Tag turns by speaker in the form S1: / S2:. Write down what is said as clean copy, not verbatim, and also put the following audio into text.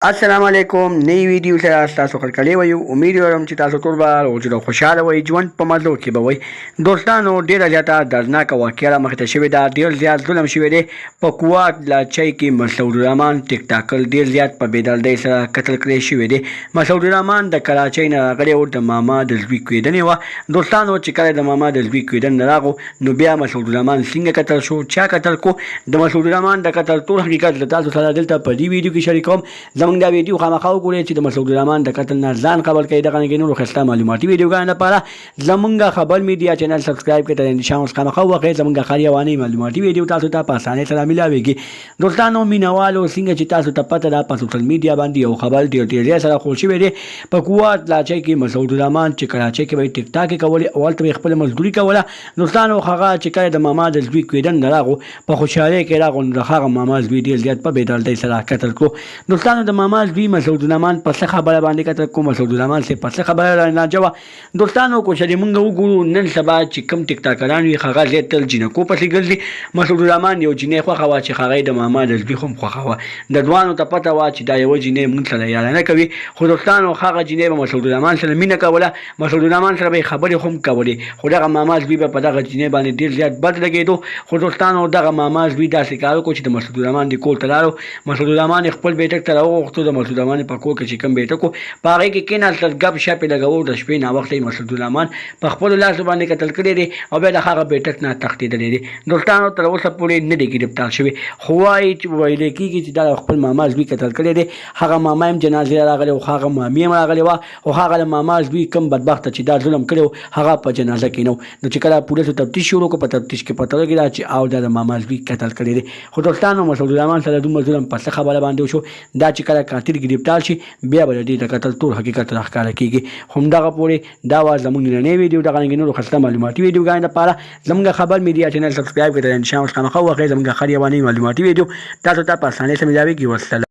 S1: السلام علیکم نئی ویډیو سره تاسو خپل کلی وي امید لرم چې تاسو ټول به او خوشاله وي ژوند په مزو کې به وي دوستانو ډیره زیاته دردناک واقعه مخ ته شوې ده ډیر زیات ظلم شوی دی په کوات لا چای کې مسعود الرحمن ټیک ټاکل ډیر زیات په بیدردۍ سره قتل کړی شوی دی مسعود الرحمن د کراچۍ نه راغلی او د ماما د زوی کېدنې وه دوستانو چې کله د ماما د زوی کېدن نه راغو نو بیا مسعود الرحمن څنګه قتل شو چا قتل کو د مسعود الرحمن د قتل ټول حقیقت له تاسو سره دلته په دې ویډیو کې شریکوم زمونږ دا ویډیو خامخا وګورئ چې د مسعود الرحمن د قتل نه ځان خبر کړئ دغه نه نور ښایسته معلوماتي ویډیوګانو لپاره زمونږ خبر میډیا چینل سبسکرایب کړئ د نشان اوس خامخا وکړئ زمونږ خالي اواني معلوماتي ویډیو تاسو ته په اسانۍ سره ملاويږي دوستانو مینوالو څنګه چې تاسو ته پته ده په سوشل میډیا باندې یو خبر ډیر سره خور شوی دی په قوت لاچۍ کې مسعود الرحمن چې کراچۍ کې به ټیک ټاک کولې اول ته خپل مزدوري کوله دوستانو هغه چې کله د ماما د زوی کېدن نه راغو په خوشحالۍ کې راغو نو هغه ماما زوی ډیر زیات په بیدردۍ سره قتل کړو دوستانو د ماما زوی مسعود الرحمن په څه خبره باندې قتل کو مسعود الرحمن سي په څه خبره نه جواب دوستانو کو چې موږ وګورو نن سبا چې کم ټیک ټاکران وي هغه زیاتل جنکو پسې ګرځي مسعود الرحمن یو جنې خو خوا چې هغه د ماما د زوی هم خو د دوانو ته پته وا چې دا یو جنې مونږ سره یارانه کوي خو دوستانو هغه جنې به مسعود الرحمن سره مینه کوله مسعود الرحمن سره به خبرې هم کولې خو دغه ماما زوی په دغه جنې باندې ډیر زیات بد لګېدو خو دوستانو دغه ماما زوی داسې کار وکړو چې د مسعود الرحمن د کور ته لاړو مسعود الرحمن خپل بیټک ته راوغوښتو د مسعود الرحمن په کور کې چې کوم بیټک و په هغې کې کېناستل ګپ شپ یې لګوو د شپې ناوخته مسعود الرحمن په خپلو لاسو باندې قتل کړی دی او بیا د هغه بیټک نه تښتېدلی دی دوستانو تر اوسه پورې نه دی ګرفتار شوی خو وایي چې ویلی کېږي چې دا خپل ماما زوی قتل کړی دی هغه ماما هم جنازې راغلی او هغه مامي هم راغلی وه او هغه د ماما زوی کوم بدبخته چې دا ظلم کړی و هغه په جنازه کې نه و نو چې کله پولیسو تفتیش شروع کړو په تفتیش کې پته لګېده چې او دا د ماما زوی قتل کړی دی خو دوستانو مسعود الرحمن سره دومره ظلم په څه خبره باندې وشو دا چې کله قاتل ګرفتار شي بیا به د دې د قتل ټول حقیقت راښکاره کېږي همدغه پورې دا وه زموږ نننۍ ویډیو دغه رنګې نورو ښایسته معلوماتي ویډیوګانو لپاره زموږ خبر میډیا چینل سبسکرایب کړئ د نشان اوس خامخا وکړئ زموږ خالي اواني معلوماتي ویډیو تاسو ته په اسانۍ سره ملاویږي والسلام